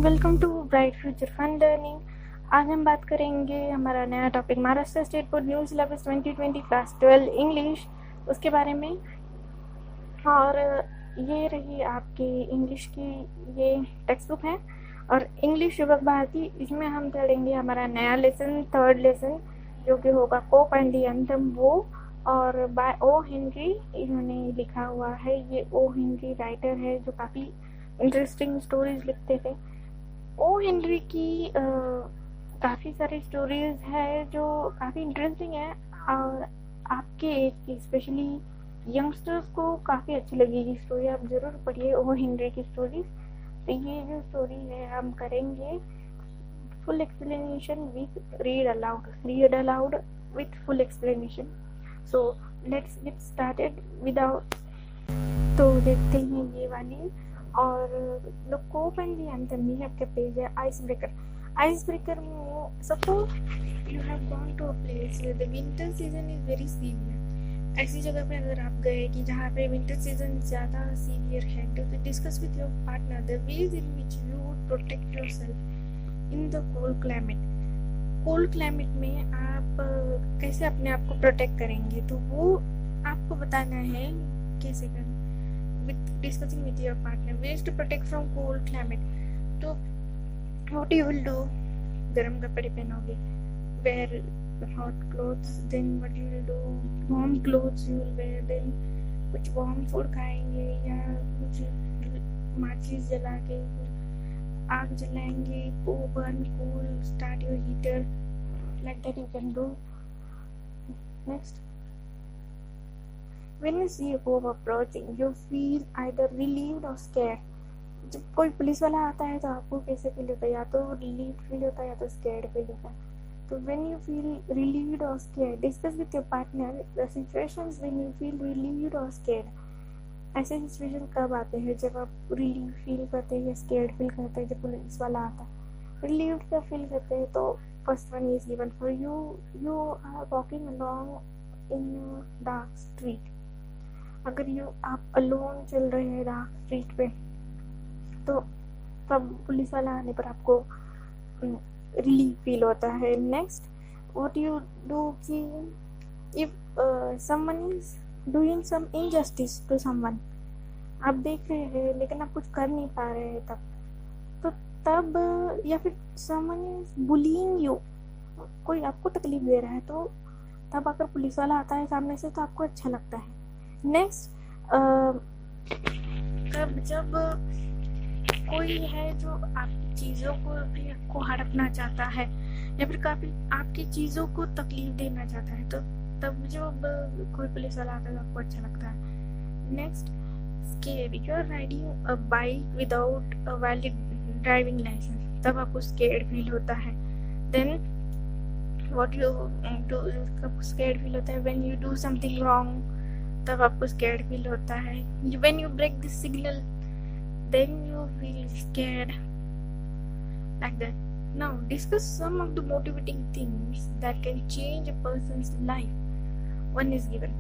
Welcome to bright future fun learning. आज हम बात करेंगे हमारा नया topic Maharashtra state board new syllabus 2020 class 12 English उसके बारे में। और ये रही आपकी इंग्लिश की ये टेक्स्ट बुक है और इंग्लिश युवक भारती, इसमें हम पढ़ेंगे हमारा नया लेसन, थर्ड लेसन, जो कि होगा कोप एंड दी एंथम वो, और बाय ओ हेनरी इन्होंने लिखा हुआ है। ये ओ हेनरी राइटर है जो काफ़ी इंटरेस्टिंग स्टोरीज लिखते थे। ओ हेनरी की काफ़ी सारी स्टोरीज है जो काफ़ी इंटरेस्टिंग है और आपके एज की स्पेशली यंगस्टर्स को काफ़ी अच्छी लगेगी स्टोरी। आप ज़रूर पढ़िए ओ हेनरी की स्टोरीज। तो ये जो स्टोरी है हम करेंगे full explanation with read aloud with full explanation. So let's get started without. तो देखते हैं ये वाली। और the cop and the anthem, ये आपका पेज है आइस ब्रेकर में। Suppose you have gone to a place where the winter season is very severe. ऐसी जगह पे अगर आप गए कि जहाँ पे विंटर सीजन ज़्यादा सीवियर है, तो discuss with your partner the ways in which you would protect yourself in the cold climate में आप कैसे अपने आप को प्रोटेक्ट करेंगे, तो वो आपको बताना है कैसे करना। Discussing with your partner ways to protect from cold climate. तो what you will do, गर्म कपड़े पहनोगे, wear hot clothes, then what you will do, warm clothes you will wear, then कुछ warm food खाएंगे या कुछ माचिस जला के आग जलाएंगे, burn cool, start your heater, like that you can do. Next, when you see a cop approaching, you feel either relieved or scared. जब कोई पुलिस वाला आता है तो आपको कैसे फील होता है, या तो रिलीव्ड फील होता है या तो स्कैर्ड फील होता है। तो when you feel relieved or scared, discuss with your partner the situations when you feel relieved or scared. ऐसे सिचुएशन कब आते हैं, जब आप रिलीव फील करते हैं या स्कैर्ड फील करते हैं जब पुलिस वाला आता है। रिलीव्ड का फील करते हैं तो first one is given for you. You are walking along in dark street. अगर आप अलोन चल रहे हैं डार्क स्ट्रीट पे, तो तब पुलिस वाला आने पर आपको रिलीफ फील होता है। नेक्स्ट, व्हाट यू डू कि if someone is doing some injustice to someone, आप देख रहे हैं लेकिन आप कुछ कर नहीं पा रहे हैं तब या फिर समवन इज बुलिंग यू, कोई आपको तकलीफ दे रहा है, तो तब अगर पुलिस वाला आता है सामने से तो आपको अच्छा लगता है। नेक्स्ट, तब जब कोई है जो आपकी चीज़ों को भी आपको हड़पना चाहता है या फिर काफ़ी आपकी चीज़ों को तकलीफ देना चाहता है, तो तब जब कोई पुलिस वाला आता है तो आपको अच्छा लगता है। Next, scared, you are riding a bike without a valid driving licence, तब आपको स्केर्ड फील होता है। देन व्हाट यू डू, कब स्केर्ड फील होता है, when you do something wrong, तब आपको स्कैर्ड फील होता है। When you break the signal, then you feel scared, like that. Now discuss some of the motivating things that can change a person's life. One is given,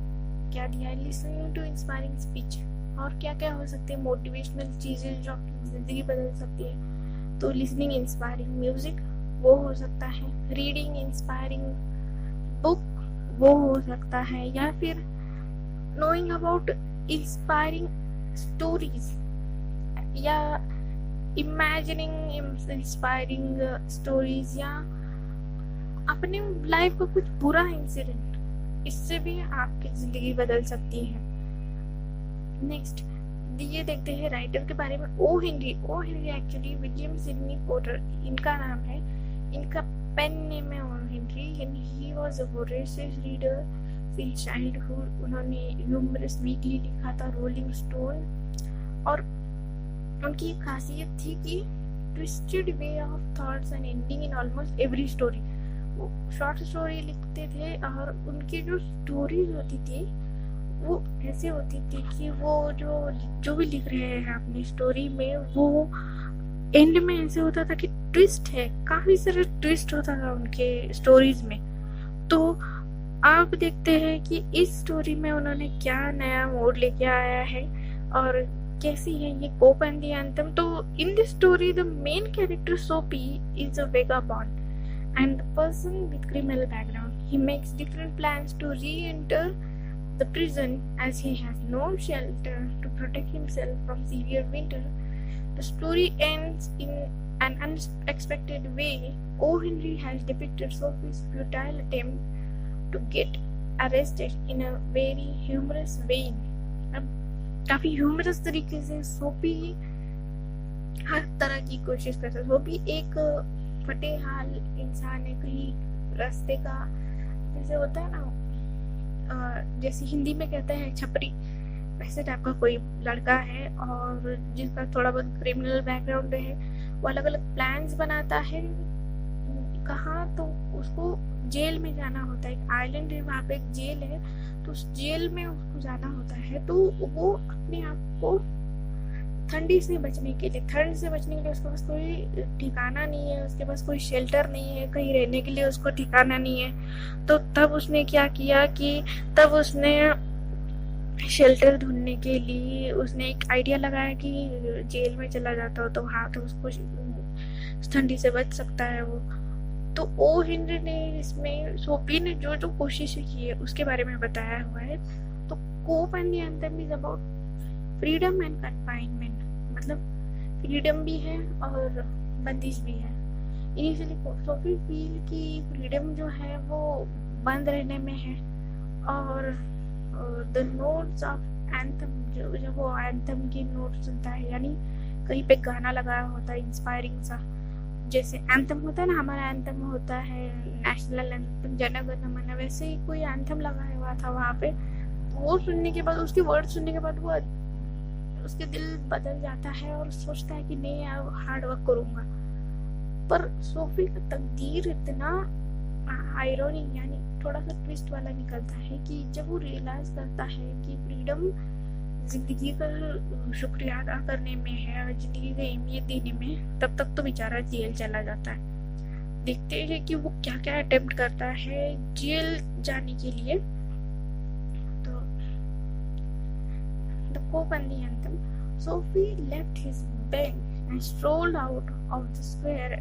क्या दिया है, listen to inspiring speech। और क्या क्या हो सकते हैं motivational चीज़ें जो आपकी ज़िंदगी बदल सकती है। तो लिसनिंग इंस्पायरिंग म्यूजिक वो हो सकता है, रीडिंग इंस्पायरिंग बुक वो हो सकता है, या फिर knowing about inspiring stories या imagining inspiring stories, या अपने लाइफ का कुछ बुरा इंसिडेंट, इससे भी आपकी जिंदगी बदल सकती है। नेक्स्ट, ये देखते हैं राइटर के बारे में। O Henry actually William Sydney Porter इनका नाम है, इनका पेन नेम है O Henry, and he was a voracious reader in childhood. उन्होंने ह्यूमरस वीकली लिखा था, रोलिंग स्टोन, और उनकी एक खासियत थी कि twisted way of thoughts and ending in almost every story. वो शॉर्ट स्टोरी लिखते थे और उनकी जो स्टोरीज होती थी वो ऐसे होती थी कि वो जो भी लिख रहे हैं अपनी स्टोरी में, वो एंड में ऐसे होता था कि ट्विस्ट है, काफ़ी सारा ट्विस्ट होता था उनके स्टोरीज में। तो आप देखते हैं कि इस स्टोरी में उन्होंने क्या नया मोड़ लेके आया है और कैसी है ये कोप एंड द एंथम। तो in this story the main character Soapy is a vagabond and the person with criminal background. He makes different plans to re-enter the prison as he has no shelter to protect himself from severe winter. The story ends in an unexpected way. O. Henry has depicted Sophie's futile attempt to get arrested in a very humorous vein. अब काफी humerus तरीके से Sophie हर तरह की कोशिश करता है। Sophie एक फटे हाल इंसान है, कहीं रास्ते का जैसे होता है ना, जैसे हिंदी में कहते हैं छपरी, वैसे टाइप का कोई लड़का है और जिसका थोड़ा बहुत क्रिमिनल बैकग्राउंड है। वो अलग अलग प्लान्स बनाता है। कहाँ तो उसको जेल में जाना होता है, एक आइलैंड है वहाँ पे एक जेल है, तो उस जेल में उसको जाना होता है। तो वो अपने आप को ठंडी से बचने के लिए, ठंड से बचने के लिए उसके पास कोई ठिकाना नहीं है, उसके पास कोई शेल्टर नहीं है, कहीं रहने के लिए उसको ठिकाना नहीं है। तो तब उसने क्या किया कि तब उसने शेल्टर ढूंढने के लिए उसने एक आइडिया लगाया कि जेल में चला जाता हो तो हाँ तो उसको ठंडी से बच सकता है वो। तो ओ हेनरी ने इसमें सोफी ने जो जो कोशिशें की है उसके बारे में बताया हुआ है। तो cop and the anthem is about freedom and confinement, मतलब फ्रीडम भी है और बंदिश भी है। इनिशियली सोफी फील की फ्रीडम जो है वो बंद रहने में है और द नोट्स ऑफ एंथम, जब वो एंथम की नोट सुनता है, यानी कहीं पे गाना लगाया होता है इंस्पायरिंग सा, जैसे एंथम होता है ना, हमारा एंथम होता है नेशनल एंथम जन गण मन, वैसे ही कोई एंथम लगाया हुआ था वहाँ पे। वो सुनने के बाद, उसके वर्ड सुनने के बाद वो उसके दिल बदल जाता है और सोचता है कि नहीं यार हार्ड वर्क करूंगा। पर सोफी का तकदीर इतना आयरनी यानी थोड़ा सा ट्विस्ट वाला निकलता है कि जब वो रियलाइज करता है कि फ्रीडम जिंदगी का शुक्रिया अदा करने में है और जिंदगी को अहमियत देने में, तब तक तो बेचारा जेल चला जाता है। देखते हैं कि वो क्या क्या अटेम्प्ट करता है जेल जाने के लिए। तो the cop and the anthem, Soapy left his bench and strolled out of the square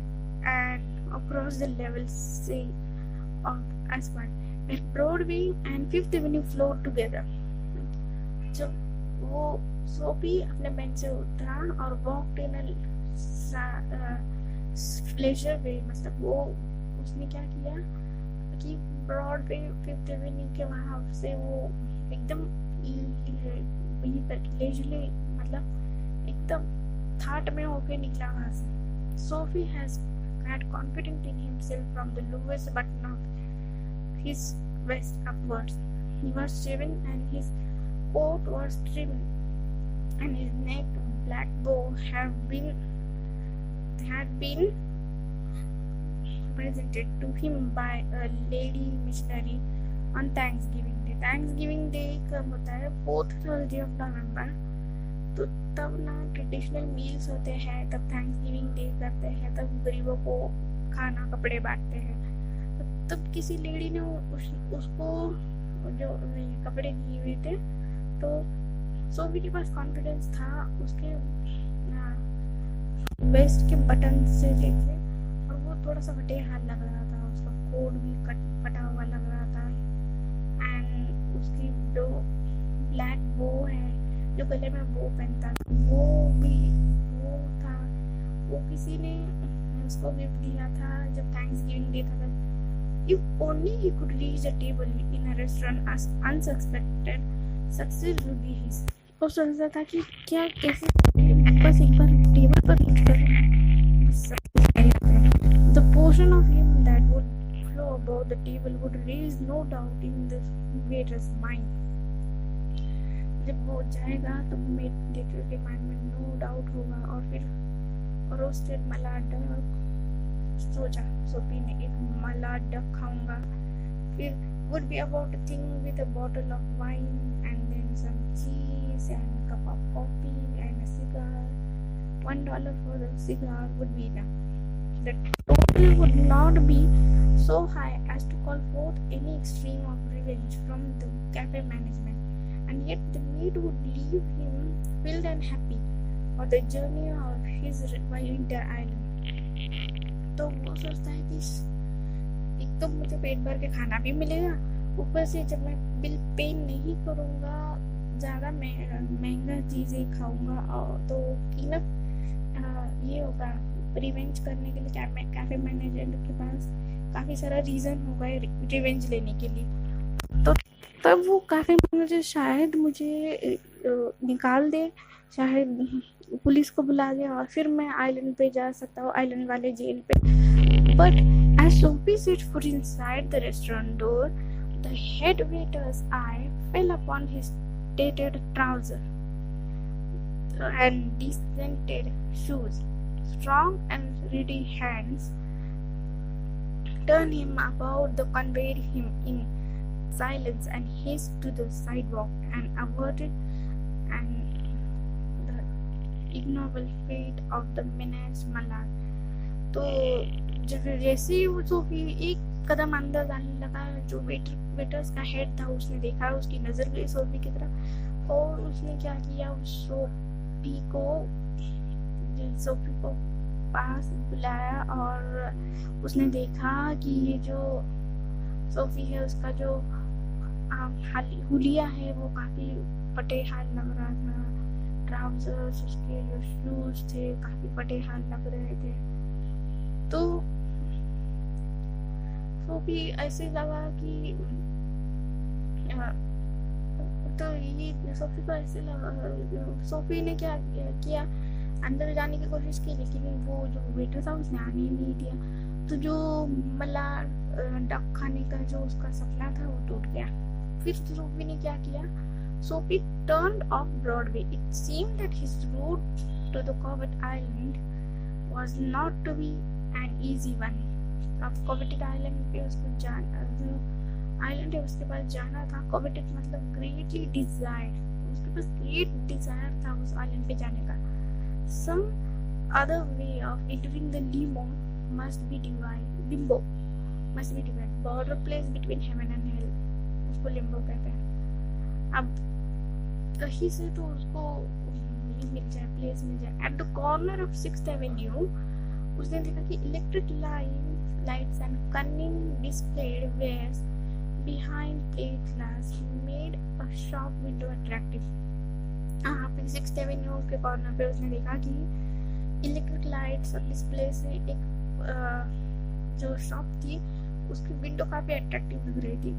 and across the level sea of asphalt, where Broadway and Fifth Avenue flowed together. जब वो Sophie अपने bench से उतरा और walked in laser वे, मतलब वो उसने क्या किया कि ब्रॉडवे फिफ्थ एवेन्यू के वहाँ से वो एकदम लेजरली, मतलब एकदम थाट में होके निकला वहाँ से। Sophie has had confidence in himself from the lowest button of his vest upwards. He was shaven and his coat was trimmed and his neck black bow had been presented to him by a lady missionary on Thanksgiving Day. Thanksgiving Day कब होता है? 4th Thursday of November। तो तब ना traditional meals होते हैं, तब Thanksgiving day करते हैं, तब गरीबों को खाना कपड़े बांटते हैं। तो तब किसी लेडी ने उसको जो कपड़े दिए हुए थे, तो सोफी के पास कॉन्फिडेंस था उसके वेस्ट के बटन से लेके, और वो थोड़ा सा फटे हाल लग रहा था, उसका कोट भी फटा हुआ लग रहा था एंड उसकी जो ब्लैक बो है जो गले में वो पहनता था वो था, वो किसी ने उसको गिफ्ट दिया था जब थैंक्सगिविंग डे था। If only he could reach a table in a restaurant as unsuspected, success would be his. वो सोचता था कि क्या कैसे बस एक बार टेबल पर रीच करना, the portion of him that would flow above the table would raise no doubt in the waiter's mind. जब वो जाएगा तो वेटर के माइंड में नो डाउट होगा। और फिर रोस्टेड मलाड डक सोचा सोफी ने, एक मलाड डक खाऊंगा। फिर would be about a thing with a bottle of wine and then some cheese and a cup of coffee and a cigar. $1 for the cigar would be enough. The total would not be so high as to call forth any extreme of revenge from the cafe management. and yet the maid would leave him filled and happy for the journey of his winter island. तो वो सोचता है कि एक तो मुझे पेट भर के खाना भी मिलेगा, ऊपर से जब मैं बिल पे नहीं करूँगा, ज़्यादा महंगा चीज़ें खाऊंगा, और तो इनफ ये होगा रिवेंज करने के लिए। कैफे मैनेजर के पास काफ़ी सारा रीज़न होगा रिवेंज लेने के लिए। तो तब वो कैफे मैनेजर शायद मुझे निकाल दे, शायद पुलिस को बुला दे, और फिर मैं आइलैंड पे जा सकता हूँ, आइलैंड वाले जेल पे। But as Sophie set foot inside the restaurant door, the head waiter's eye fell upon his tattered trouser and descented shoes. Strong and ready hands turned him about, conveyed him in silence, and hastened to the sidewalk and averted the ignoble fate of the menaced Malad. तो जैसे ही वो Sophie एक कदम अंदर जाने लगा, जो waiters का head था उसने देखा, उसकी नज़र गई सोफी की तरफ, और उसने क्या किया, उस सोफी को पास बुलाया, और उसने देखा कि ये जो सोफी है उसका जो हुलिया है वो काफ़ी फटे हाल लग रहा था, ट्राउजर्स, उसके जो शूज थे काफ़ी फटे हाल लग रहे थे। तो सोफी ऐसे लगा कि तो ये सोफी को ऐसे लगा, सोफी ने क्या किया, अंदर जाने की कोशिश की, लेकिन वो जो वेटर था उसने आने ही नहीं दिया। तो जो मला डक खाने का जो उसका सपना था वो टूट गया। फिर सोफी ने क्या किया, Sophie turned off Broadway. It seemed that his route to the Covet Island was not to be an easy one. अब कोवेटेड आइलैंड पे उसको जाना, जो आइलैंड है उसके पास जाना था। कोवेटेड मतलब ग्रेटली डिजायर, उसके पास ग्रेट डिजायर था उस आइलैंड पे जाने का। Some other way of entering the limbo must be divided, border place between heaven and hell, उसको लिम्बो कहते हैं। अब कहीं से तो उसको मिल जाए, प्लेस मिल जाए। At the corner of 6th Avenue उसने देखा कि electric lights and cunning displayed wares behind plate glass made a shop window attractive. हाँ, फिर 6th Avenue के कॉर्नर पे उसने देखा कि इलेक्ट्रिक लाइट्स और डिस्प्ले से एक जो शॉप थी उसकी विंडो काफी अट्रैक्टिव लग रही थी।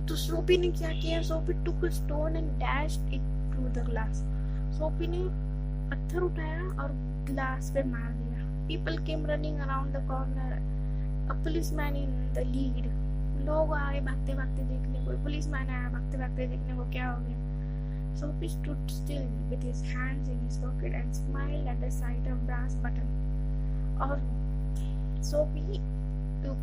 तो सोफी ने क्या किया, Sophie took a stone and dashed it through the glass. Sophie ने पत्थर उठाया और ग्लास पे मार दिया। People came running around the corner, a policeman in the lead. लोग आए भागते भागते देखने को, पुलिसमैन आया भागते भागते देखने को क्या हो गया। Sophie stood still with his hands in his pocket and smiled at the sight of brass button. और सोफी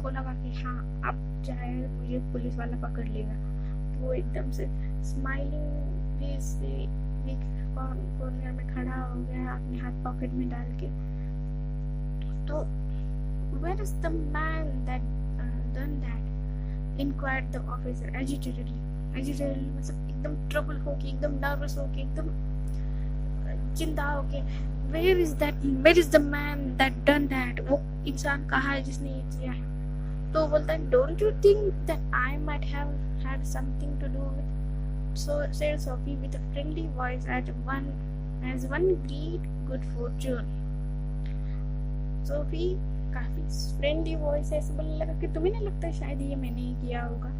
को लगा कि हाँ अब चाहे मुझे पुलिस वाला पकड़ लेगा, तो वो एकदम से स्माइलिंग फेस से एक कॉर्नर में खड़ा हो गया, अपने हाथ पॉकेट में डाल के। तो where is the man that done that? Inquired the officer agitatedly मतलब एकदम ट्रबल होके, एकदम नर्वस होके, एकदम चिंता होके, where is the man that done that? वो इंसान कहाँ है जिसने ये किया है? तो बोलता है don't you think that I might have had something to do with? So said Sophie with a friendly voice as one great good fortune. Sophie काफी फ्रेंडली वॉइस ऐसे बोलने लगा कि तुम्हें नहीं लगता शायद ये मैंने ही किया होगा।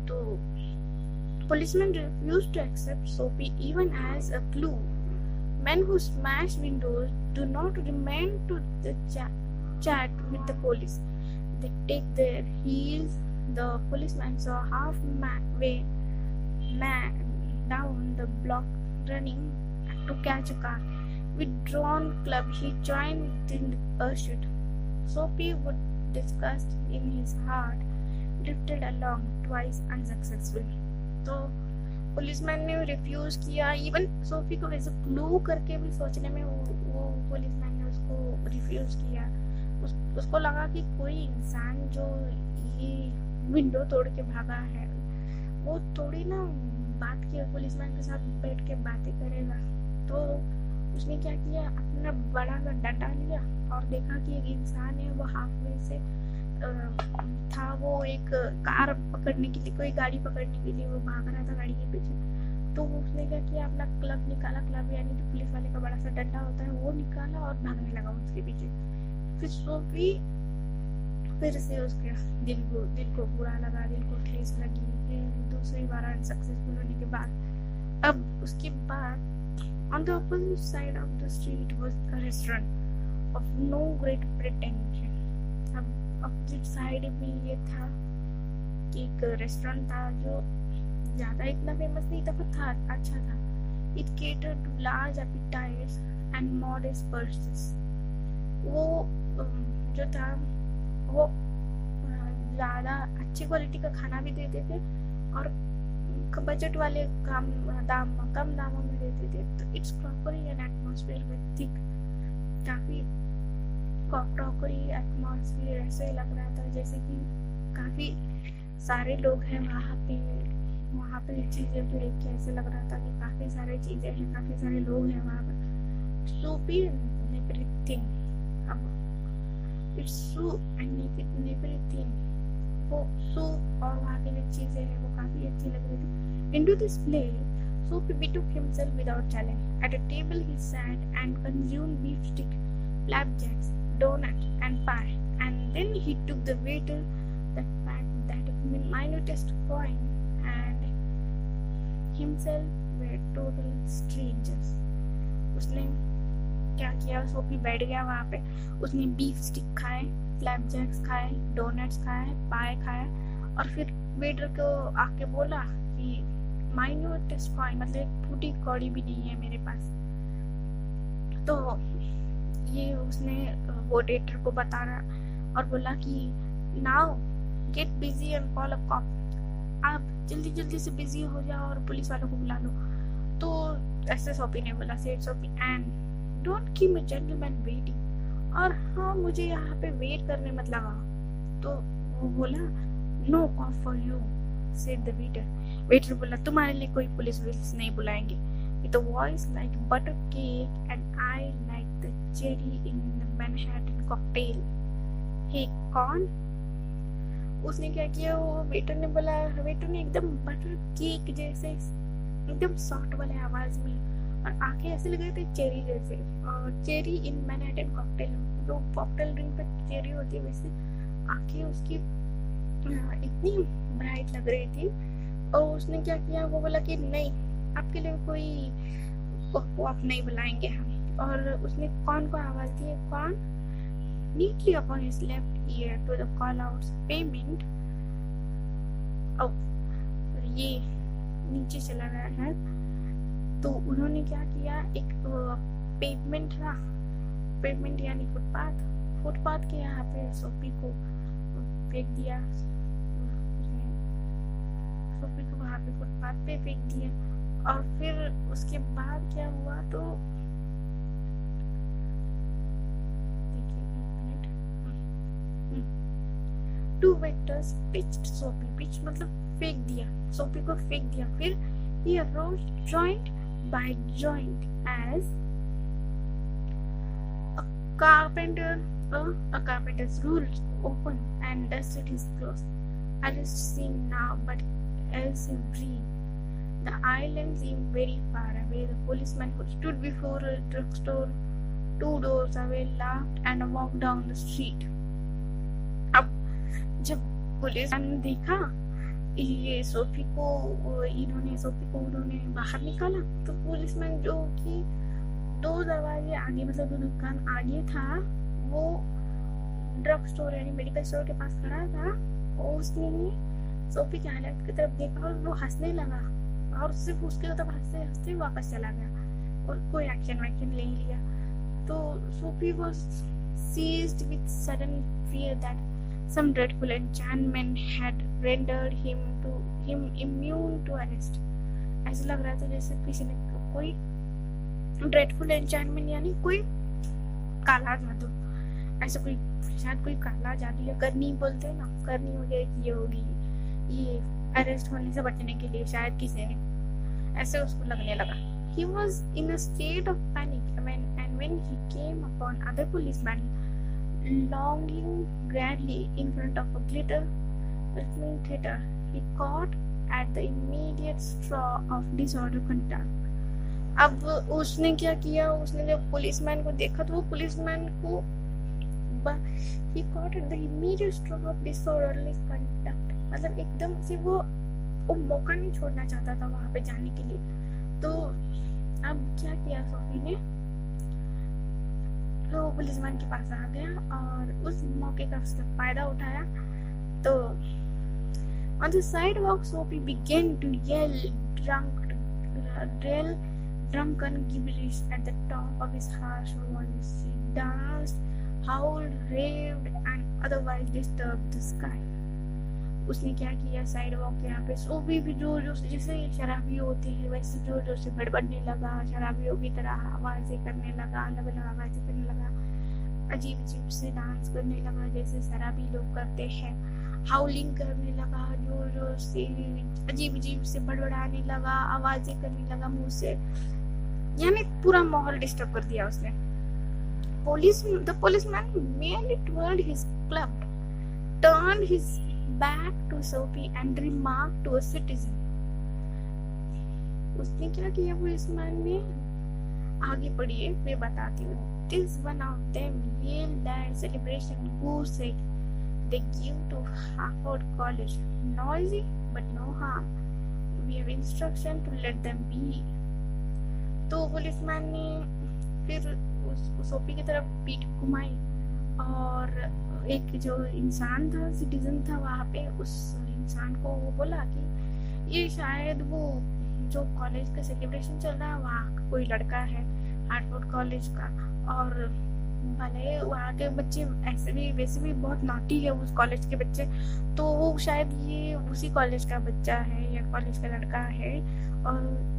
तो policeman refused to accept Sophie even as a clue. Men who smash windows do not remain to the chat with the police. They take their heels. The policeman saw halfway down the block running to catch a car. With drawn club, he joined in the pursuit. Sophie, would disgust in his heart, drifted along twice unsuccessful. तो policeman ने refuse किया, even Sophie को वैसे clue करके भी सोचने में वो पुलिसमैन ने उसको रिफ्यूज किया। उसको लगा कि कोई इंसान जो ये विंडो तोड़ के भागा है वो थोड़ी ना बात किया, पुलिसमैन के साथ बैठ के बातें करेगा। तो उसने क्या किया, अपना बड़ा सा डंडा लिया और देखा कि एक इंसान है, वो हाफवे से था, वो एक कार पकड़ने के लिए, कोई गाड़ी पकड़ने के लिए वो भाग रहा था गाड़ी के पीछे। तो उसने क्या किया, अपना क्लब निकाला, क्लब यानी जो पुलिस वाले का बड़ा सा डंडा होता है वो निकाला और भागने लगा उसके पीछे। फिर सोफी फिर से उसके दिल को बुरा लगा, दिल को ठेस लगी। फिर दूसरी बार अनसक्सेसफुल होने के बाद अब उसके बाद on the opposite side of the street was a restaurant of no great pretension. अब opposite side में ये था कि एक रेस्टोरेंट था जो ज़्यादा इतना फेमस नहीं था, पर था अच्छा था। It catered to large appetites and modest purses. वो जो था वो ज़्यादा अच्छी क्वालिटी का खाना भी देते थे और बजट वाले कम दामों में देते थे। तो it's crockery and atmosphere with thick, काफ़ी क्रॉकरी एटमॉस्फेयर ऐसे लग रहा था जैसे कि काफ़ी सारे लोग हैं वहाँ पे चीज़ें को देख के ऐसे लग रहा था कि काफ़ी सारी चीज़ें हैं, काफ़ी सारे लोग हैं वहाँ पर। सूपी एवरीथिंग, अब इट्स सूप एंड एवरीथिंग, वो सूप और वहाँ की जो चीज़ें हैं वो काफ़ी अच्छी लग रही थी। Into this place, Sophie betook himself without challenge. At a table he sat and consumed beef stick, flapjacks, donut and pie. And then he took the waiter that minutest coin and himself were total strangers. उसने क्या किया, Sophie बैठ गया वहाँ पे, उसने beef stick खाए, फ्लैपजैक्स खाए, डोनट्स खाए, पाए खाया और फिर वेटर को आके बोला कि माइन्यूटेस्ट कॉइन, मतलब एक फूटी कौड़ी भी नहीं है मेरे पास। तो ये उसने वो वेटर को बता रहा और बोला कि now get busy and call a corp, आप जल्दी से बिजी हो जाओ और पुलिस वालों को बुला लो। तो ऐसे सोफी ने बोला, said Sophie, and don't keep a gentleman waiting, और हाँ मुझे यहाँ पे वेट करने मत लगा। तो वो बोला, no cop for you said the waiter. Waiter बोला, तुम्हारे लिए कोई पुलिस नहीं बुलाएंगे। With a voice like butter cake and eye like the cherry in the Manhattan cocktail. हे कौन? उसने क्या किया, वो वेटर ने बोला, वेटर ने एकदम बटर केक जैसे एकदम सॉफ्ट वाले आवाज में, और आंखें ऐसे लग रहे थे चेरी जैसे, और चेरी इन मैनहट्टन कॉकटेल, जो कॉकटेल ड्रिंक पे चेरी होती है वैसे आंखें उसकी इतनी ब्राइट लग रही थी। और उसने क्या किया, वो बोला कि नहीं, आपके लिए कोई कॉप नहीं बुलाएंगे हम। और उसने कौन को आवाज दी, कौन neatly upon his left ear to the call out payment। ये नीचे चला गया है। तो उन्होंने क्या किया, एक पेवमेंट था, पेवमेंट यानी फुटपाथ के यहाँ पे सोफी को फेंक दिया, सोफी को वहाँ पे फुटपाथ पे फेंक दिया। और फिर उसके बाद क्या हुआ, तो two vectors pitched Sophie, pitch मतलब फेंक दिया, सोफी को फेंक दिया। फिर he arose joint by joint as a carpenter's rules open and dusted his clothes. Arrest seen now, but else in dream. The island seemed very far away. The policeman who stood before a drugstore 2 doors away laughed and walked down the street. अब जब police ने देखा ये Sophie को उन्होंने बाहर निकाला, तो पुलिसमैन जो कि 2 दरवाजे आगे, मतलब 2 दुकान आगे था, वो ड्रग स्टोर यानी मेडिकल स्टोर के पास खड़ा था। और उसने सोफी की हालत की तरफ देखा और वो हंसने लगा, और सिर्फ उसकी तरफ हंसते हंसते वापस चला गया और कोई एक्शन नहीं लिया। तो Sophie was seized with sudden fear that some dreadful enchantment had rendered him immune to arrest. ऐसा लग रहा था जैसे किसी ने कोई dreadful enchantment यानी कोई काला जादू, ऐसा कोई शायद कोई काला जादू या करनी बोलते हैं ना, करनी वगैरह की होगी ये अरेस्ट होने से बचने के लिए, शायद किसी ने ऐसे उसको लगने लगा. He was in a state of panic when he came upon other policemen longing gladly in front of a glittering theater. He caught at the immediate straw of disorder conduct. अब उसने क्या किया, उसने जब पुलिसमैन को देखा तो वो पुलिसमैन को he caught at the immediate straw of disorderly conduct, मतलब एकदम से वो मौका नहीं छोड़ना चाहता था वहां पे जाने के लिए. तो अब क्या किया सोफी ने, तो पुलिसमैन के पास आ गया और उस मौके का उसने फायदा उठाया. तो on the sidewalk Sophie began to yell drunken gibberish at the top of his harsh voice. He danced, howled, raved and otherwise disturbed the sky. उसने क्या किया, साइड वॉक के यहाँ पे सोफी भी जोर जोर से, जैसे शराबी होते हैं वैसे जोर जोर से बड़बड़ने लगा, शराबियों की तरह आवाजें करने लगा, अलग अलग आवाजें करने लगा, अजीब अजीब से डांस करने लगा जैसे शराबी लोग करते हैं, हाउलिंग करने लगा, जोर जोर से अजीब अजीब से बड़बड़ाने लगा, आवाजें करने लगा मुंह से, यानी पूरा माहौल डिस्टर्ब कर दिया उसने. The policeman merely twirled his club, turned his back to Sophie and remarked to a citizen. उसने क्या किया, पुलिसमैन ने आगे पढ़िए मैं बताती हूँ. This one of them yelled that celebration goose egg they give to Harvard College. Noisy but no harm. We have instruction to let them be. तो पुलिसमैन ने फिर उस सोफी की तरफ पीठ घुमाई और एक जो इंसान था, सिटीजन था वहाँ पे, उस इंसान को वो बोला कि ये शायद वो जो कॉलेज का सेलिब्रेशन चल रहा है वहाँ का कोई लड़का है हार्वर्ड कॉलेज का, और भले वहाँ के बच्चे ऐसे भी वैसे भी बहुत नॉटी है उस कॉलेज के बच्चे, तो वो शायद ये उसी कॉलेज का बच्चा है या कॉलेज का लड़का है और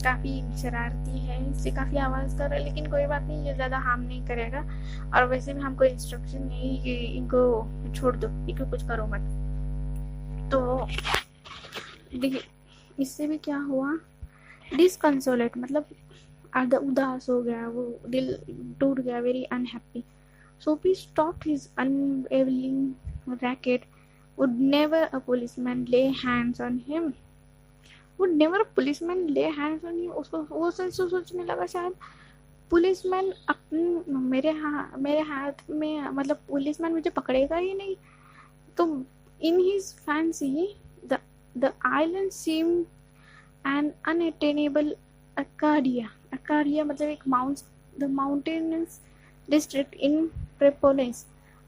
काफ़ी शरारती है, इससे काफ़ी आवाज़ कर रहा है, लेकिन कोई बात नहीं, ये ज़्यादा हार्म नहीं करेगा और वैसे भी हमको इंस्ट्रक्शन नहीं कि इनको छोड़ दो, इनको कुछ करो मत. तो देखिए इससे भी क्या हुआ, डिसकंसोलेट मतलब उदास हो गया, वो दिल टूट गया, very unhappy. Soapy stopped his unavailing racket. Would never a policeman lay hands on him. Would never a policeman lay hands on you. उसको वो सोचने लगा शायद पुलिसमैन मेरे हाथ में, मतलब पुलिसमैन मुझे पकड़ेगा ही नहीं. तो in his fancy the island seemed an unattainable Arcadia मतलब एक the mountainous district in Peloponnesus,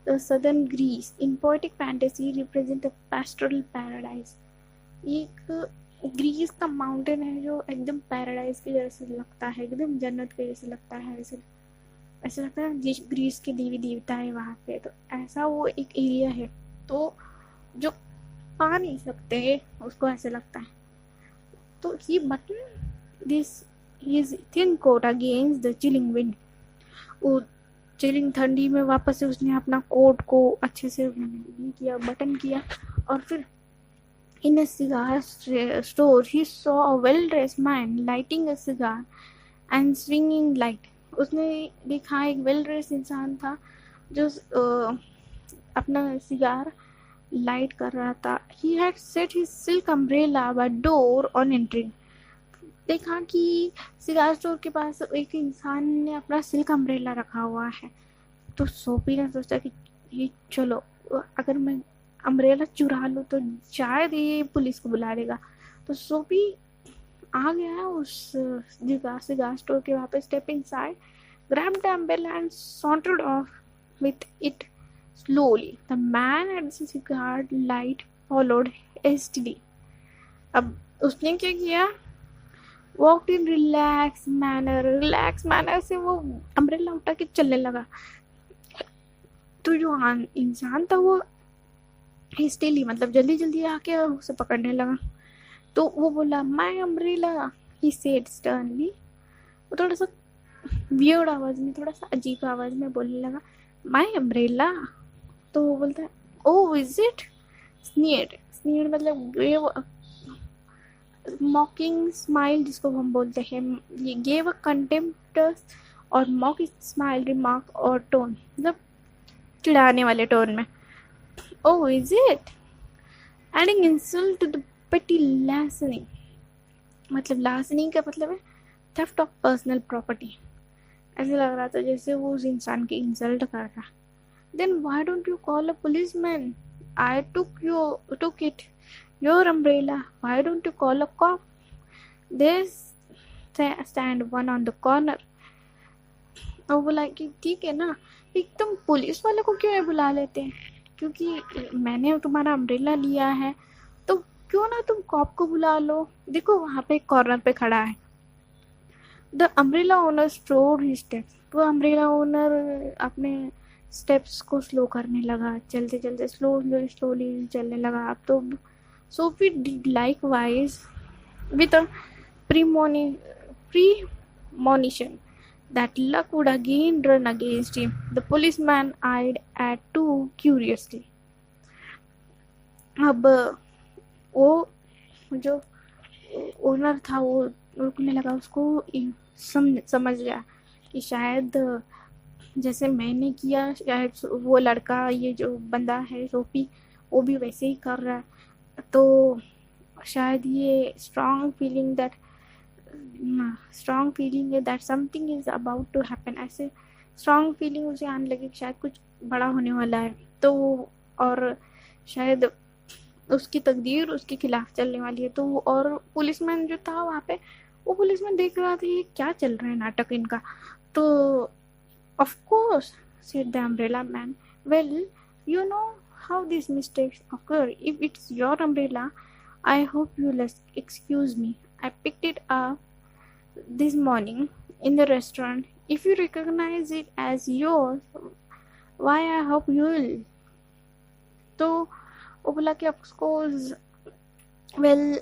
the southern Greece. In poetic fantasy represent a pastoral paradise. एक ग्रीस का माउंटेन है जो एकदम पैराडाइज के जैसे लगता है, एकदम जन्नत के जैसे लगता है, ऐसे लगता है ग्रीस के देवी देवता है वहाँ पे. तो ऐसा वो एक एरिया है तो जो पा नहीं सकते उसको ऐसे लगता है. तो he button this his thin coat against the chilling wind. वो चिलिंग ठंडी में वापस से उसने अपना कोट को अच्छे से किया, बटन किया, और फिर in a cigar store he saw a well-dressed man lighting a cigar and swinging light. उसने देखा एक वेल ड्रेस इंसान था जो अपना सिगार लाइट कर रहा था. he had set his silk umbrella by door on entering. देखा कि सिगार स्टोर के पास एक इंसान ने अपना सिल्क अम्ब्रेला रखा हुआ है. तो सोफी ने सोचा कि ये चलो अगर मैं अम्ब्रेला चुरा लो तो शायद ये पुलिस को बुला देगा. तो सोफी आ गया उस सिगार स्टोर के वहाँ पे, step inside, grabbed the umbrella and sauntered off with it slowly. The man at the cigar light followed hastily. अब उसने क्या किया, walked in relaxed manner से वो अम्ब्रेला उठा के चलने लगा. तो जो इंसान था वो हिस्टेली मतलब जल्दी जल्दी आके उसे पकड़ने लगा. तो वो बोला my umbrella, he said sternly. वो थोड़ा सा वियर्ड आवाज में, थोड़ा सा अजीब आवाज में बोलने लगा माय अम्ब्रेला. तो वो बोलता है ओह इज इट. स्नीयर्ड मतलब मॉकिंग स्माइल जिसको हम बोलते हैं, ये गेव अ कंटेम्प्टस और मॉकिंग स्माइल रिमार्क और टोन, मतलब चिढ़ाने वाले टोन में। Oh is it adding insult to the petty larceny, मतलब लार्सनी का मतलब है थेफ्ट ऑफ पर्सनल प्रॉपर्टी। ऐसे लग रहा था जैसे वो उस इंसान की इंसल्ट कर रहा। Then why don't you call a policeman, I took it your umbrella, why don't you call a cop, there stand one on the corner. और बोला कि ठीक है ना, एक तुम पुलिस वाले को क्यों नहीं बुला लेते हैं, क्योंकि मैंने तुम्हारा अम्ब्रेला लिया है तो क्यों ना तुम कॉप को बुला लो, देखो वहाँ पे कॉर्नर पे खड़ा है। The umbrella owner slowed his steps, वो अम्ब्रेला ओनर अपने स्टेप्स को स्लो करने लगा, चलते चलते स्लोली चलने लगा। अब तो Sophie did likewise with a premonition that luck would again run against him. The policeman eyed at two curiously. अब वो जो ओनर था वो रुकने लगा, उसको समझ गया कि शायद जैसे मैंने किया शायद वो लड़का, ये जो बंदा है सोफी, वो भी वैसे ही कर रहा है। तो शायद ये स्ट्रॉन्ग फीलिंग है that something is about to happen, ऐसे स्ट्रॉन्ग फीलिंग उसे आने लगी शायद कुछ बड़ा होने वाला है। तो और शायद उसकी तकदीर उसके खिलाफ चलने वाली है। तो और पुलिसमैन जो था वहाँ पे, वो पुलिसमैन देख रहा था ये क्या चल रहा है नाटक इनका। तो of course said the umbrella man, well you know how these mistakes occur, if it's your umbrella I hope you'll excuse me, I picked it up this morning in the restaurant, if you recognize it as yours why I hope you'll। तो वो बोला कि of course well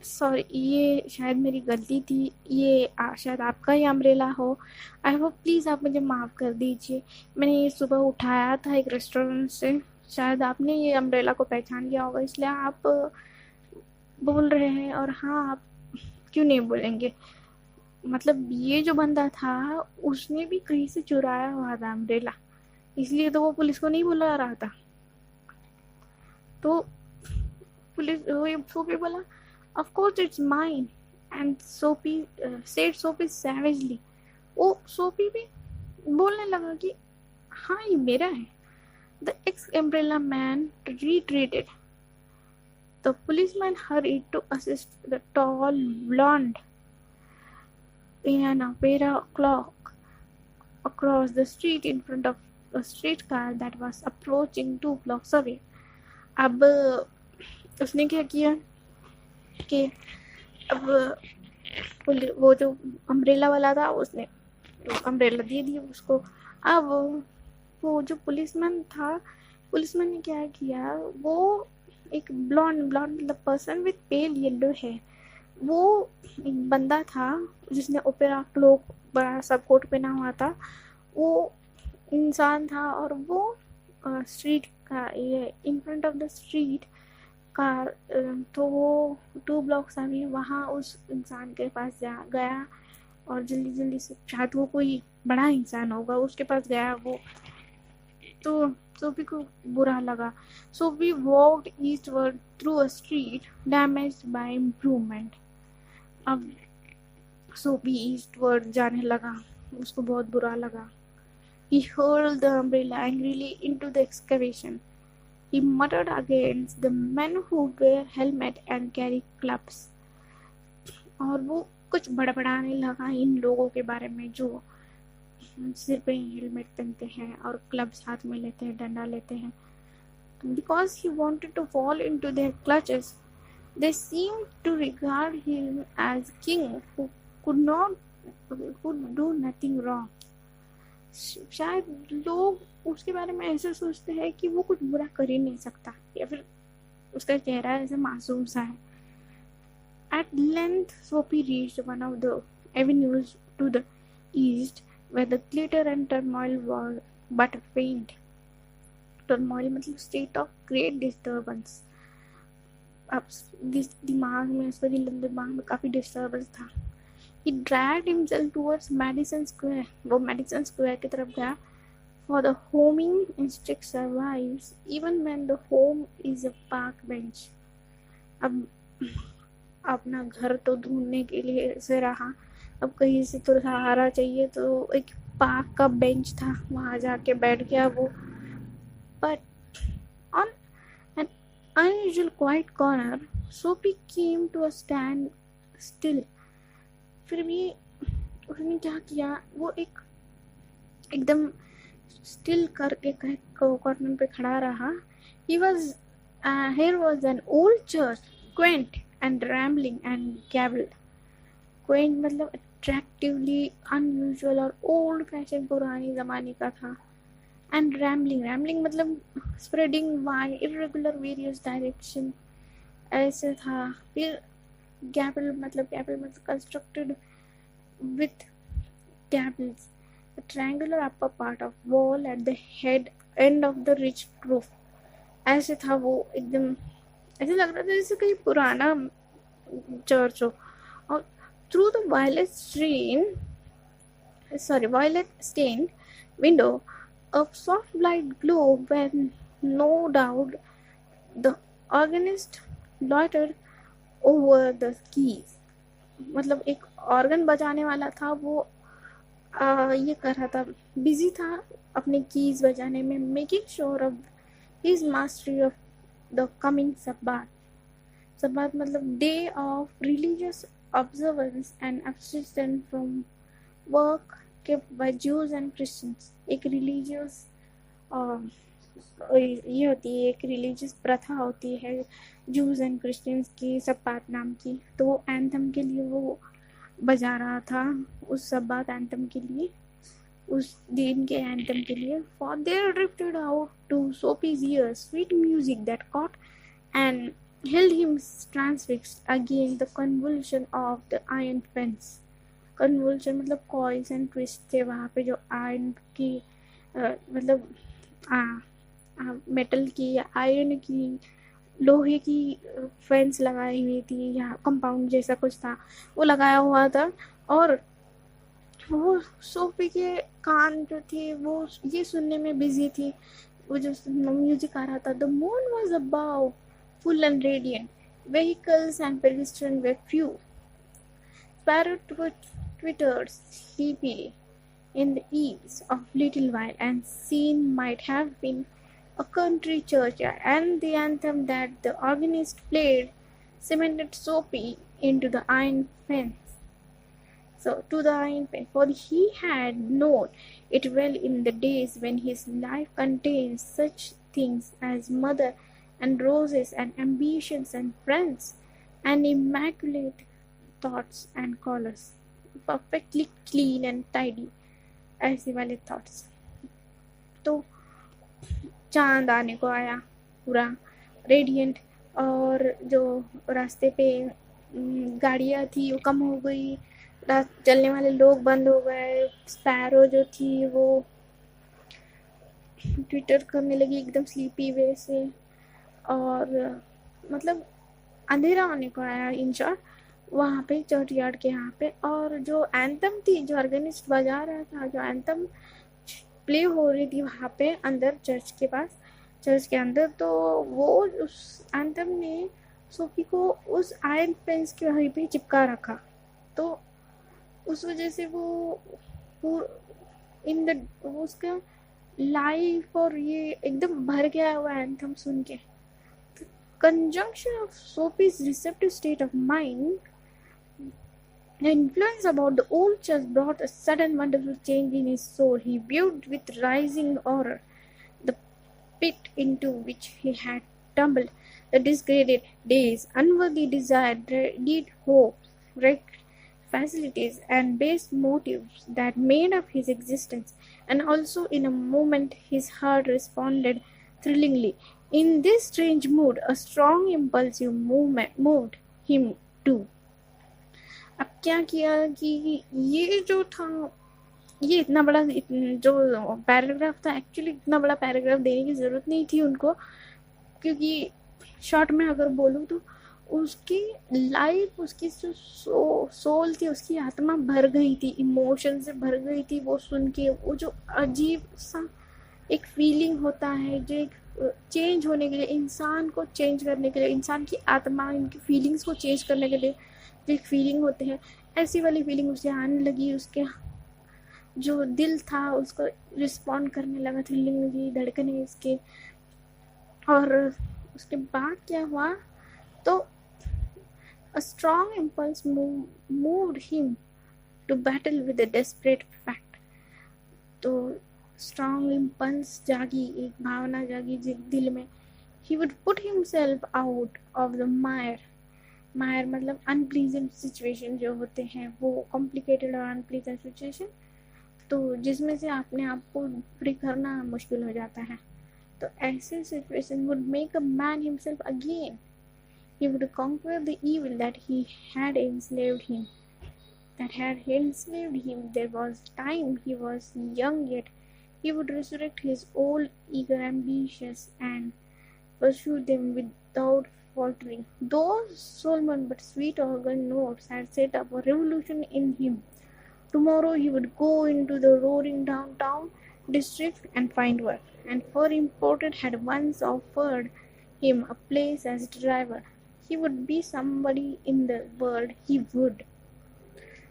sorry, ये शायद मेरी गलती थी, ये शायद आपका ही अम्ब्रेला हो, आई होप प्लीज़ आप मुझे माफ़ कर दीजिए, मैंने ये सुबह उठाया था एक रेस्टोरेंट से, शायद आपने ये अम्ब्रेला को पहचान लिया होगा इसलिए आप बोल रहे हैं। और हाँ आप क्यों नहीं बोलेंगे, मतलब ये जो बंदा था उसने भी कहीं से चुराया हुआ था अम्ब्रेला, इसलिए तो वो पुलिस को नहीं बुला रहा था। तो पुलिस सोफी बोला of course it's mine and Sophie said Sophie savagely। वो सोफी भी बोलने लगा कि हाँ ये मेरा है। The ex-umbrella man retreated. The policeman hurried to assist the tall blonde in an opera cloak across the street in front of a streetcar that was approaching 2 blocks away। अब उसने क्या किया कि अब वो जो अम्ब्रेला वाला था उसने अम्ब्रेला दे दिया उसको। अब वो जो पुलिसमैन था, पुलिसमैन ने क्या किया, वो एक ब्लॉन्ड मतलब पर्सन विथ पेल येलो है, वो एक बंदा था जिसने ओपेरा क्लोक बड़ा सा कोट पहना हुआ था, वो इंसान था और वो स्ट्रीट का ये in front of the street car, तो वो 2 ब्लॉक्स अभी वहाँ उस इंसान के पास गया और जल्दी से, शायद वो कोई बड़ा इंसान होगा, उसके पास गया वो। तो सोफी को बुरा लगा। Sophie walked eastward through a street damaged bye improvement. अब सोफी ईस्टवर्ड जाने लगा, उसको बहुत बुरा लगा। He hurled the umbrella angrily into the excavation. He muttered against the men who wear helmet and carry clubs। और वो कुछ बड़बड़ाने लगा इन लोगों के बारे में जो सिर पे हेलमेट पहनते हैं और क्लब्स हाथ में लेते हैं, डंडा लेते हैं। Because he wanted to fall into their clutches, they seemed to regard him as king who could do nothing wrong। शायद लोग उसके बारे में ऐसे सोचते हैं कि वो कुछ बुरा कर ही नहीं सकता, या फिर उसका चेहरा ऐसे मासूम सा है। At length, Sophie reached one of the avenues to the east, where the glitter and turmoil was but faint। Turmoil मतलब state of great disturbance। अब दिमाग में, उसके दिमाग में काफ़ी डिस्टर्बेंस था. He dragged himself towards Madison Square. वो Madison Square की तरफ गया. For the homing instinct survives even when the home is a park bench. अब अपना घर तो ढूंढने के लिए ऐसे रहा, अब कहीं से तो सहारा चाहिए, तो एक पार्क का बेंच था, वहाँ जाके बैठ गया वो. But on an unusual quiet corner, Sophie came to a stand still. फिर भी उसने क्या किया, वो एकदम स्टिल करके कॉर्नर पे खड़ा रहा. Here was an old church, quaint and rambling and gabled. Quaint मतलब attractively unusual और old fashion पुरानी ज़माने का था. And rambling मतलब spreading wide irregular various direction ऐसे था. फिर gabled मतलब constructed with gables, a triangular upper part of wall at the end of the rich roof. ऐसे था वो, एकदम ऐसे लग रहा था जैसे कहीं पुराना चर्च हो. और through the violet stained window, a soft light glowed when no doubt the organist loitered over the keys. मतलब एक ऑर्गन बजाने वाला था, वो ये कर रहा था, बिजी था अपने कीज बजाने में, making sure of his mastery of the coming Sabbath. Sabbath मतलब day of religious observance and abstinence from work kept by Jews and Christians. एक रिलीजियस ये होती है, एक रिलीजियस प्रथा होती है जूज एंड क्रिश्चियंस की, सबबात नाम की. तो वो एंथम के लिए वो बजा रहा था, उस सबबात एंथम के लिए, उस दिन के एंथम के लिए. For there drifted out to Sophie's ears sweet music that caught and held him transfixed against the convulsion of the iron fence. Convulsion मतलब coils and twists थे वहाँ पे, जो iron की मतलब मेटल की या आयरन की, लोहे की फेंस लगाई हुई थी, या कंपाउंड जैसा कुछ था वो लगाया हुआ था. और वो सोफी के कान जो थे वो ये सुनने में बिजी थी, वो जो म्यूजिक आ रहा था. The moon was about full and radiant. Vehicles and pedestrians were few. Sparrow twittered sleepily in the eaves of little while, and scene might have been a country churchyard, and the anthem that the organist played cemented Sophie into the iron fence. For he had known it well in the days when his life contained such things as mother and roses and ambitions and friends and immaculate thoughts and colors, perfectly clean and tidy, ऐसे वाले thoughts. तो चांद आने को आया पूरा radiant, और जो रास्ते पे गाड़ियाँ थी वो कम हो गई, चलने वाले लोग बंद हो गए. स्पैरो जो थी वो ट्विटर करने लगी एकदम स्लीपी वे से, और मतलब अंधेरा होने को आया इन शॉर्ट वहाँ पे चर्चयार्ड के यहाँ पे. और जो एंथम थी, जो ऑर्गेनिस्ट बजा रहा था, जो एंथम प्ले हो रही थी वहाँ पे अंदर चर्च के पास, चर्च के अंदर, तो वो उस एंथम ने सोफी को उस आयरन फेंस के वहीं पे चिपका रखा. तो उस वजह से वो उसका लाइफ और ये एकदम भर गया हुआ एंथम सुन के. Conjunction of Sophie's receptive state of mind, the influence about the old church brought a sudden wonderful change in his soul. He viewed with rising horror the pit into which he had tumbled, the disgraded days, unworthy desire, deed hopes, wrecked facilities, and base motives that made up his existence. And also in a moment his heart responded thrillingly. In this strange mood, a strong impulsive movement moved him too. अब क्या किया कि ये जो था, ये इतना बड़ा जो पैराग्राफ था, एक्चुअली इतना बड़ा पैराग्राफ देने की ज़रूरत नहीं थी उनको, क्योंकि शॉर्ट में अगर बोलूँ तो उसकी लाइफ, उसकी जो सोल थी, उसकी आत्मा भर गई थी, इमोशन से भर गई थी। वो सुन के वो जो अजीब सा एक फीलिंग होता है, जो एक चेंज होने के लिए, इंसान को चेंज करने के लिए, इंसान की आत्मा इनकी फीलिंग्स को चेंज करने के लिए जो एक फीलिंग होते हैं, ऐसी वाली फीलिंग उसे आने लगी। उसके जो दिल था उसको रिस्पॉन्ड करने लगा, थ्रिलिंग लगी, धड़कने इसके। और उसके बाद क्या हुआ, तो a strong impulse moved him to battle with a desperate fact. तो strong impulse जागी, एक भावना जागी दिल में। He would put himself out of the mire मतलब अनप्लीजेंट सिचुएशन जो होते हैं, वो कॉम्प्लिकेटेड और अनप्लीजेंट सिचुएशन, तो जिसमें से अपने आप को फ्री करना मुश्किल हो जाता है। तो ऐसे situation would make a man himself again. He would conquer the evil that had enslaved him. There was time he was young, yet he would resurrect his old eager ambitions and pursue them without faltering. Those solemn but sweet organ notes had set up a revolution in him. Tomorrow he would go into the roaring downtown district and find work, and for imported had once offered him a place as driver. He would be somebody in the world. He would.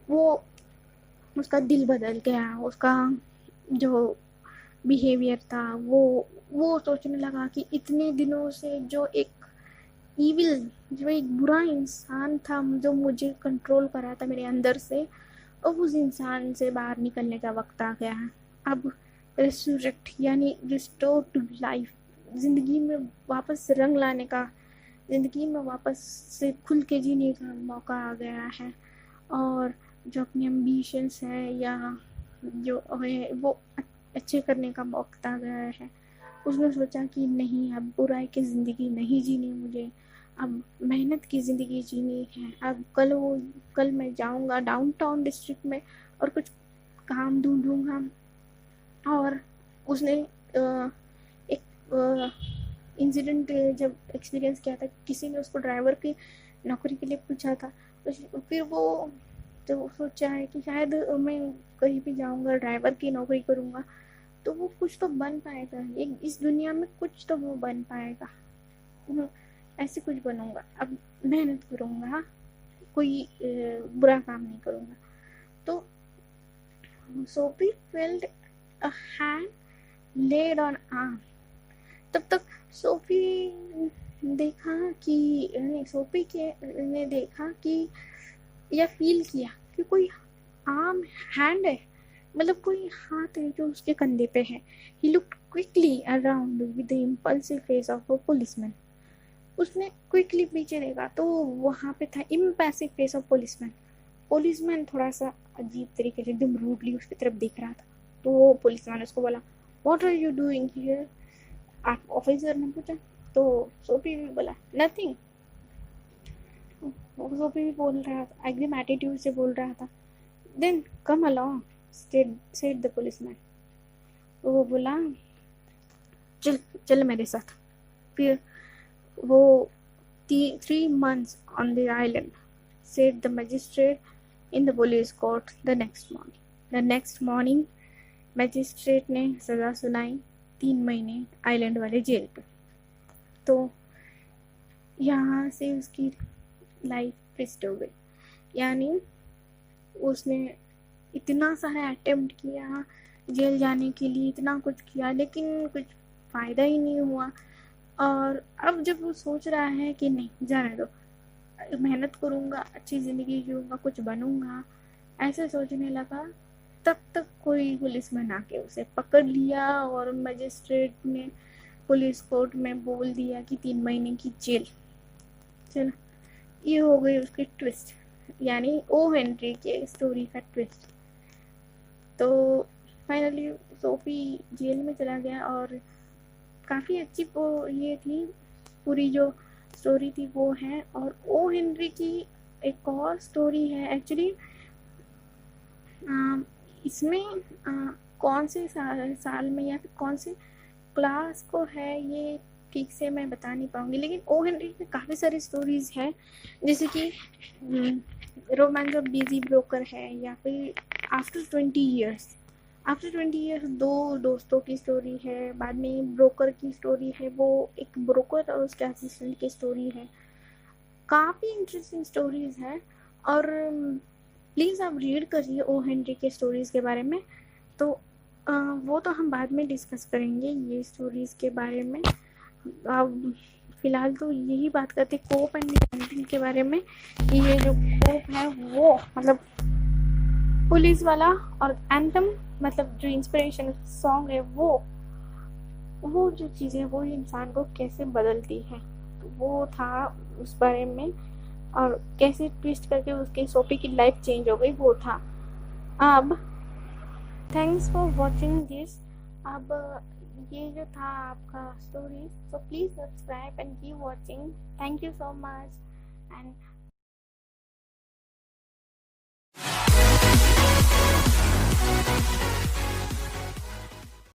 वो उसका दिल बदल गया, उसका जो behaviour था वो सोचने लगा कि इतने दिनों से जो एक ईविल, जो एक बुरा इंसान था जो मुझे कंट्रोल कर रहा था मेरे अंदर से, अब उस इंसान से बाहर निकलने का वक्त आ गया है। अब रिसरेक्ट यानी रिस्टोर टू लाइफ, जिंदगी में वापस रंग लाने का, ज़िंदगी में वापस से खुल के जीने का मौका आ गया है। और जो अपने एम्बिशंस है या जो है वो अच्छे करने का वक्त आ गया है। उसने सोचा कि नहीं, अब बुराई की ज़िंदगी नहीं जीनी मुझे, अब मेहनत की ज़िंदगी जीनी है। अब कल मैं जाऊंगा डाउनटाउन डिस्ट्रिक्ट में और कुछ काम ढूंढूंगा। और उसने एक इंसिडेंट जब एक्सपीरियंस किया था, किसी ने उसको ड्राइवर की नौकरी के लिए पूछा था, तो फिर वो जब सोचा है कि शायद मैं कहीं भी जाऊंगा ड्राइवर की नौकरी करूंगा तो वो कुछ तो बन पाएगा, एक इस दुनिया में कुछ तो वो बन पाएगा, ऐसे कुछ बनूंगा, अब मेहनत करूंगा, कोई बुरा काम नहीं करूंगा। तो Sophie felt a hand laid on arm. तब तक सोफी ने देखा कि या फील किया कि कोई आर्म हैंड है, मतलब कोई हाथ है जो उसके कंधे पे है। He looked quickly around with the impulsive face of a policeman. उसने क्विकली पीछे देखा तो वहाँ पे था इम्पैसिव फेस ऑफ पोलिसमैन। पोलिसमैन थोड़ा सा अजीब तरीके से एकदम रूडली उसकी तरफ देख रहा था। तो वो पोलिसमैन उसको बोला, what are you doing here? आप ऑफिसर ने पूछा। तो सोफी भी बोला, नथिंग। सोफी भी बोल रहा था, एकदम एटीट्यूड से बोल रहा था। Then come along said the policeman. तो वो बोला, चल मेरे साथ। फिर वो 3 months on the island, said the magistrate in the police court the next morning. The next morning, magistrate ने सजा सुनाई 3 महीने आइलैंड वाले जेल पे। तो यहाँ से उसकी लाइफ ट्विस्ट हो गई। यानी उसने इतना सारा अटेम्प्ट किया जेल जाने के लिए, इतना कुछ किया, लेकिन कुछ फ़ायदा ही नहीं हुआ। और अब जब वो सोच रहा है कि नहीं, जाने दो, मेहनत करूँगा, अच्छी ज़िंदगी जीऊँगा, कुछ बनूँगा, ऐसे सोचने लगा, तब तक कोई पुलिसमैन आके उसे पकड़ लिया और मजिस्ट्रेट ने पुलिस कोर्ट में बोल दिया कि 3 महीने की जेल। चलो, ये हो गई उसकी ट्विस्ट, यानी ओ हेनरी के स्टोरी का ट्विस्ट। तो फाइनली सोफी जेल में चला गया और काफ़ी अच्छी वो ये थी, पूरी जो स्टोरी थी वो है। और ओ हेनरी की एक और स्टोरी है एक्चुअली। इसमें कौन से साल में या फिर कौन से क्लास को है ये ठीक से मैं बता नहीं पाऊँगी, लेकिन ओ हेनरी में काफ़ी सारी स्टोरीज़ हैं, जैसे कि रोमांस ऑफ बिजी ब्रोकर है, या फिर आफ्टर 20 ईयर्स 2 दोस्तों की स्टोरी है। बाद में ब्रोकर की स्टोरी है, वो एक ब्रोकर और उसके असिस्टेंट की स्टोरी है। काफ़ी इंटरेस्टिंग स्टोरीज़ हैं, और प्लीज़ आप रीड करिए ओ हेनरी के स्टोरीज़ के बारे में। तो वो तो हम बाद में डिस्कस करेंगे ये स्टोरीज़ के बारे में। अब फ़िलहाल तो यही बात करते कोप एंड लैंडिंग के बारे में, कि ये जो कोप है वो मतलब पुलिस वाला, और एंथम मतलब जो इंस्पिरेशन सॉन्ग है वो जो चीज़ें वो इंसान को कैसे बदलती है, तो वो था उस बारे में, और कैसे ट्विस्ट करके उसके सोफी की लाइफ चेंज हो गई वो था। अब थैंक्स फॉर वॉचिंग दिस। अब ये जो था आपका story, so please subscribe and keep watching. Thank you so much, and